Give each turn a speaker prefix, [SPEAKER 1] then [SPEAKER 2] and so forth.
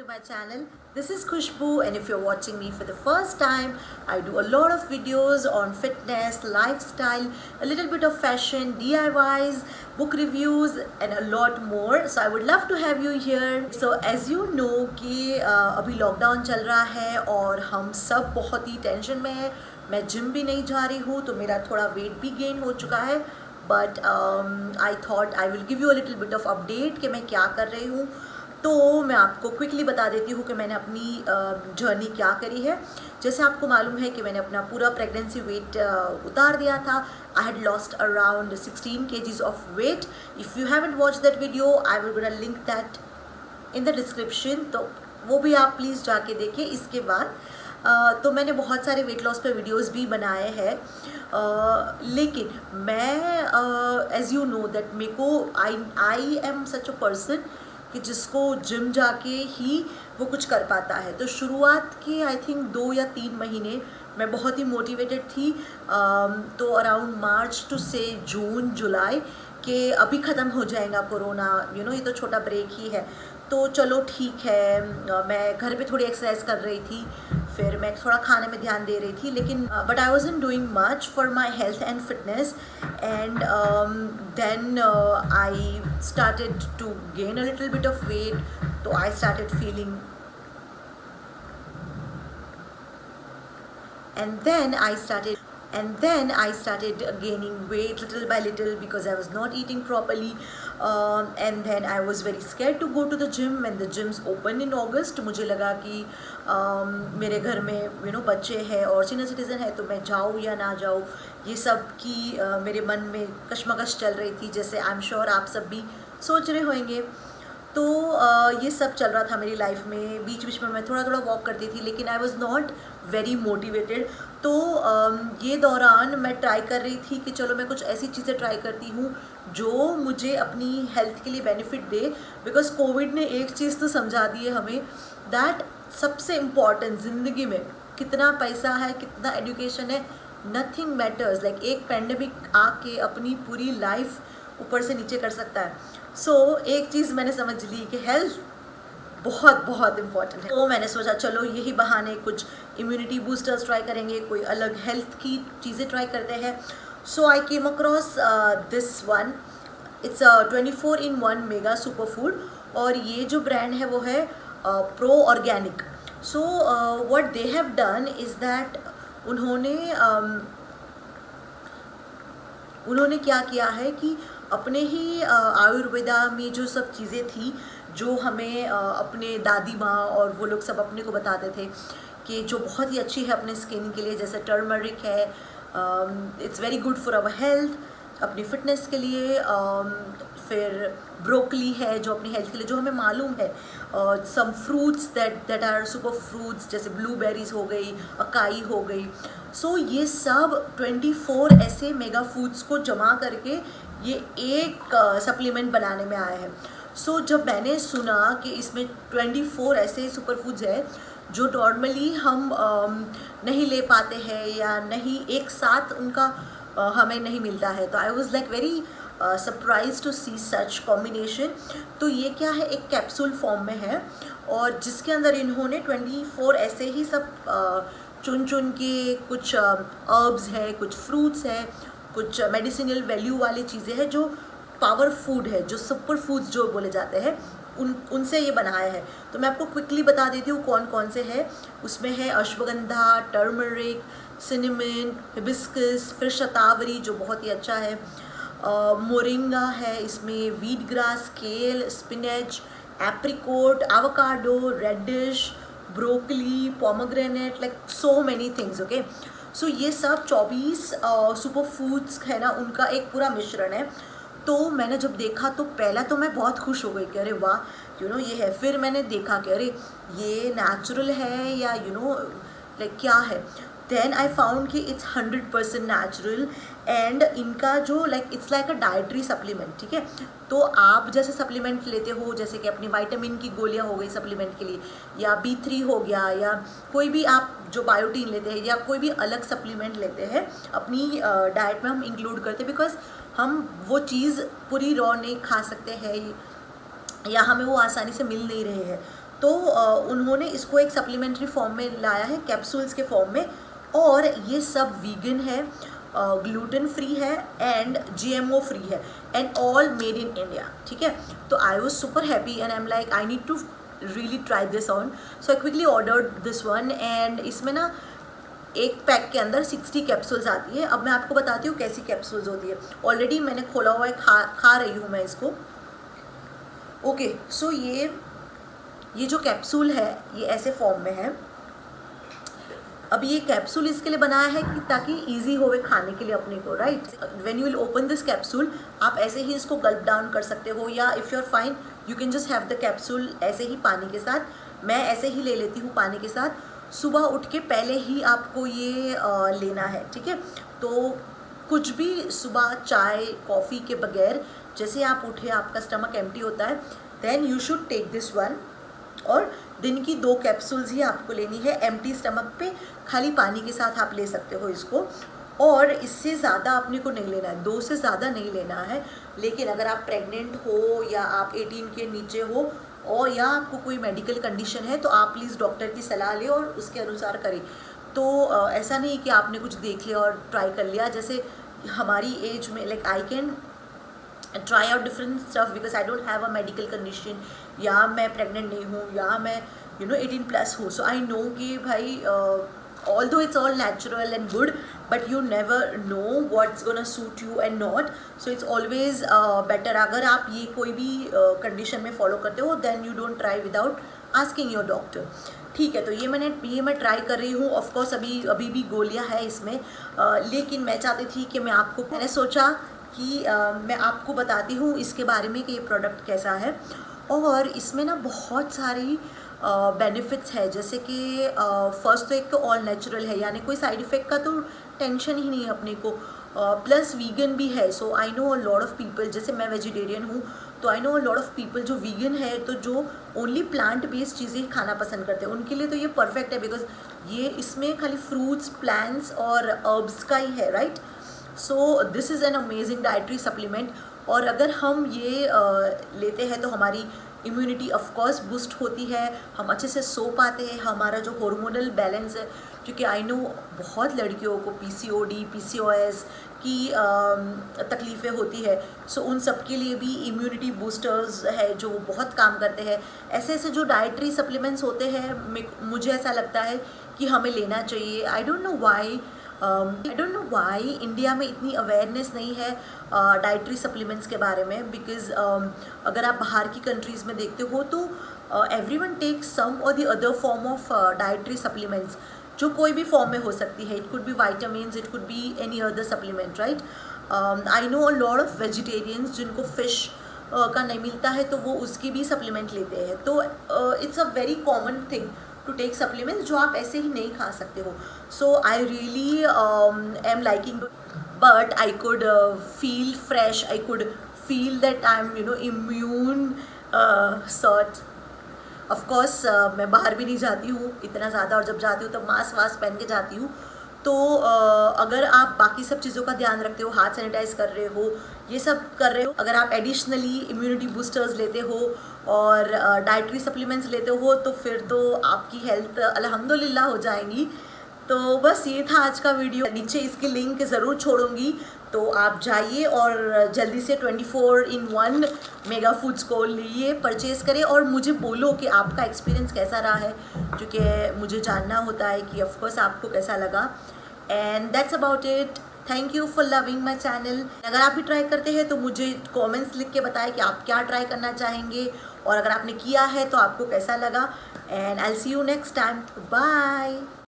[SPEAKER 1] to my channel. This is Khushbu, and if you're watching me for the first time, I do a lot of videos on fitness, lifestyle, a little bit of fashion, DIYs, book reviews and a lot more. So I would love to have you here. So as you know कि अभी lockdown चल रहा है और हम सब बहुत ही tension में हैं. मैं जिम भी नहीं जा रही हूँ तो मेरा थोड़ा वेट भी गेन हो चुका है. But I thought I will give you a little bit of update कि मैं क्या कर रही हूँ. तो मैं आपको क्विकली बता देती हूँ कि मैंने अपनी जर्नी क्या करी है. जैसे आपको मालूम है कि मैंने अपना पूरा प्रेगनेंसी वेट उतार दिया था. I had lost around 16 kgs of weight. If you haven't watch that video I will gonna link that in the description, तो वो भी आप प्लीज़ जाके देखिए. इसके बाद तो मैंने बहुत सारे वेट लॉस पे वीडियोस भी बनाए हैं. लेकिन मैं एज़ यू नो दैट मेरे को I am such a person कि जिसको जिम जाके ही वो कुछ कर पाता है. तो शुरुआत के आई थिंक 2 या 3 महीने मैं बहुत ही मोटिवेटेड थी. तो अराउंड मार्च टू से जून जुलाई कि अभी ख़त्म हो जाएगा कोरोना, यू नो ये तो छोटा ब्रेक ही है, तो चलो ठीक है. मैं घर पे थोड़ी एक्सरसाइज कर रही थी, फिर मैं थोड़ा खाने में ध्यान दे रही थी, लेकिन but I wasn't doing much for my health and fitness. And then I started to gain a little bit of weight, so I started feeling, and then I started gaining weight little by little because I was not eating properly. And then I was very scared to go to the gym when the gyms opened in August. मुझे लगा कि मेरे घर में बच्चे हैं और senior citizen है, तो मैं जाऊँ या ना जाऊँ, ये सब की मेरे मन में कश्मकश चल रही थी, जैसे आई एम श्योर आप सब भी सोच रहे होंगे. तो ये सब चल रहा था मेरी लाइफ में. बीच बीच में मैं थोड़ा थोड़ा वॉक करती थी, लेकिन I was not very motivated. तो ये दौरान मैं ट्राई कर रही थी कि चलो मैं कुछ ऐसी चीज़ें ट्राई करती हूँ जो मुझे अपनी हेल्थ के लिए बेनिफिट दे. बिकॉज कोविड ने एक चीज़ तो समझा दी है हमें, दैट सबसे इम्पॉर्टेंट ज़िंदगी में कितना पैसा है, कितना एजुकेशन है, नथिंग मैटर्स. लाइक एक पेंडेमिक आके अपनी पूरी लाइफ ऊपर से नीचे कर सकता है. सो एक चीज़ मैंने समझ ली कि हेल्थ बहुत बहुत इम्पॉर्टेंट है. तो मैंने सोचा चलो यही बहाने कुछ इम्यूनिटी बूस्टर्स ट्राई करेंगे, कोई अलग हेल्थ की चीज़ें ट्राई करते हैं. So I came across this one. It's 24-in-1 mega super food, और ये जो ब्रांड है वो है Pro Organic. So what they have done is that उन्होंने क्या किया है कि अपने ही आयुर्वेदा में जो सब चीज़ें थी जो हमें अपने दादी माँ और वो लोग सब अपने को बताते थे कि जो बहुत ही अच्छी है अपने स्किन के लिए, जैसे टर्मरिक है, it's very good for our health, अपनी फिटनेस के लिए. फिर ब्रोकली है जो अपनी हेल्थ के लिए, जो हमें मालूम है. Some fruits that are super fruits, जैसे ब्लूबेरीज हो गई, अकाई हो गई. सो ये सब 24 ऐसे मेगा फूड्स को जमा करके ये एक सप्लीमेंट बनाने में आए हैं. सो जब मैंने सुना कि इसमें 24 ऐसे सुपर फूड्स है जो नॉर्मली हम नहीं ले पाते हैं या नहीं एक साथ उनका हमें नहीं मिलता है, तो I was like very surprise to see such combination. तो ये क्या है, एक कैप्सूल फॉर्म में है और जिसके अंदर इन्होंने 24 ऐसे ही सब चुन चुन के कुछ हर्ब्स है, कुछ फ्रूट्स है, कुछ मेडिसिनल वैल्यू वाली चीज़ें हैं जो पावर फूड है, जो सुपर फूड्स जो बोले जाते हैं, उनसे ये बनाया है. तो मैं आपको क्विकली बता देती हूँ कौन कौन से हैं. उसमें है अश्वगंधा, टर्मरिक, सिनेमन, हिबिस्कस, फिर शतावरी जो बहुत ही अच्छा है, मोरिंगा है, इसमें wheat grass, kale, spinach, apricot, avocado, radish, broccoli, pomegranate, like so many things. Okay, so ये सब 24 सुपर फूड्स है ना, उनका एक पूरा मिश्रण है. तो मैंने जब देखा तो पहला तो मैं बहुत खुश हो गई कि अरे वाह ये है. फिर मैंने देखा कि अरे ये नेचुरल है या लाइक क्या है. देन आई फाउंड कि इट्स 100% नेचुरल एंड इनका जो like it's like a dietary supplement. ठीक है, तो आप जैसे सप्लीमेंट लेते हो, जैसे कि अपनी विटामिन की गोलियां हो गई सप्लीमेंट के लिए, या B3 हो गया, या कोई भी आप जो बायोटीन लेते हैं या कोई भी अलग सप्लीमेंट लेते हैं अपनी डाइट में हम इंक्लूड करते हैं, बिकॉज हम वो चीज़ पूरी रॉ नहीं खा सकते हैं या हमें वो आसानी से मिल नहीं रहे हैं. तो उन्होंने इसको एक सप्लीमेंट्री फॉर्म में लाया है, कैप्सूल्स के फॉर्म में, और ये सब वीगन है, ग्लूटेन फ्री है एंड GMO फ्री है and all made in India, ठीक है। तो I was super happy and I am like I need to really try this on, so I quickly ordered this one. And इसमें ना एक pack के अंदर 60 capsules आती है। अब मैं आपको बताती हूँ कैसी कैप्सूल्स होती है। ऑलरेडी मैंने खोला हुआ है, खा रही हूँ मैं इसको। ओके, सो ये जो कैप्सूल है ये ऐसे फॉर्म में है। अब ये कैप्सूल इसके लिए बनाया है कि ताकि इजी होवे खाने के लिए अपने को, right. When you will open this capsule, आप ऐसे ही इसको गल्प डाउन कर सकते हो, या if you are fine you can just have the capsule ऐसे ही पानी के साथ। मैं ऐसे ही ले लेती हूँ पानी के साथ। सुबह उठ के पहले ही आपको ये लेना है, ठीक है। तो कुछ भी सुबह चाय कॉफ़ी के बगैर जैसे आप उठे, आपका स्टमक एम्प्टी होता है, then you should take this one. और दिन की 2 कैप्सूल्स ही आपको लेनी है एम्प्टी स्टमक पे, खाली पानी के साथ आप ले सकते हो इसको। और इससे ज़्यादा अपने को नहीं लेना है, 2 से ज़्यादा नहीं लेना है। लेकिन अगर आप प्रेग्नेंट हो या आप 18 के नीचे हो और या आपको कोई मेडिकल कंडीशन है तो आप प्लीज़ डॉक्टर की सलाह लें और उसके अनुसार करें। तो ऐसा नहीं कि आपने कुछ देख लिया और ट्राई कर लिया। जैसे हमारी एज में like I can try out different stuff because I don't have a medical condition, या मैं प्रेग्नेंट नहीं हूँ, या मैं 18+ हूँ। सो आई नो कि भाई although it's all natural and good, but you never know what's gonna suit you and not, so it's always better अगर आप ये कोई भी कंडीशन में फॉलो करते हो then you don't try without asking your doctor, ठीक है। तो ये मैं ट्राई कर रही हूँ। ऑफ कोर्स अभी भी गोलियाँ है इसमें, लेकिन मैं चाहती थी कि मैंने सोचा कि मैं आपको बताती हूँ इसके बारे में कि ये प्रोडक्ट कैसा है। और इसमें ना बहुत सारी बेनिफिट्स है, जैसे कि फर्स्ट तो एक तो ऑल नेचुरल है, यानी कोई साइड इफ़ेक्ट का तो टेंशन ही नहीं है अपने को। प्लस वीगन भी है। So I know a lot of people, जैसे मैं वेजिटेरियन हूँ तो I know a lot of people जो वीगन है, तो जो ओनली प्लांट बेस्ड चीज़ें खाना पसंद करते हैं, उनके लिए तो ये परफेक्ट है बिकॉज ये इसमें खाली फ्रूट्स, प्लांट्स और हर्ब्स का ही है, right. So this is an amazing dietary supplement. और अगर हम ये लेते हैं तो हमारी इम्यूनिटी ऑफ कोर्स बूस्ट होती है, हम अच्छे से सो पाते हैं, हमारा जो हार्मोनल बैलेंस है, क्योंकि आई नो बहुत लड़कियों को PCOD PCOS की तकलीफ़ें होती है। सो उन सब के लिए भी इम्यूनिटी बूस्टर्स है जो बहुत काम करते हैं। ऐसे ऐसे जो डाइटरी सप्लीमेंट्स होते हैं मुझे ऐसा लगता है कि हमें लेना चाहिए। I don't know why India में इतनी अवेयरनेस नहीं है डाइटरी सप्लीमेंट्स के बारे में, बिकॉज़ अगर आप बाहर की कंट्रीज़ में देखते हो तो एवरीवन टेक्स सम और the other form of dietary supplements, जो कोई भी फॉर्म में हो सकती है। It could be vitamins, it could be any other supplement, right. I know a lot of vegetarians जिनको फ़िश का नहीं मिलता है तो वो उसकी भी सप्लीमेंट लेते हैं। तो it's a very common thing to take supplements जो आप ऐसे ही नहीं खा सकते हो। So I really am liking, but I could feel fresh, I could feel that I am immune sort. Of course मैं बाहर भी नहीं जाती हूँ इतना ज़्यादा, और जब जाती हूँ तो मास्क वास्क पहन के जाती हूँ। तो अगर आप बाकी सब चीज़ों का ध्यान रखते हो, हाथ सैनिटाइज कर रहे हो, ये सब कर रहे हो, अगर आप एडिशनली इम्यूनिटी बूस्टर्स लेते हो और डाइटरी सप्लीमेंट्स लेते हो, तो फिर तो आपकी हेल्थ अल्हम्दुलिल्लाह हो जाएंगी। तो बस ये था आज का वीडियो। नीचे इसकी लिंक ज़रूर छोड़ूंगी, तो आप जाइए और जल्दी से 24/1 मेगा फूड्स को लिए परचेज़ करें और मुझे बोलो कि आपका एक्सपीरियंस कैसा रहा है, क्योंकि मुझे जानना होता है कि ऑफकोर्स आपको कैसा लगा। And that's about it. Thank you for loving my channel. अगर आप भी ट्राई करते हैं तो मुझे कमेंट्स लिख के बताएं कि आप क्या ट्राई करना चाहेंगे, और अगर आपने किया है तो आपको कैसा लगा। And I will see you next time. Bye.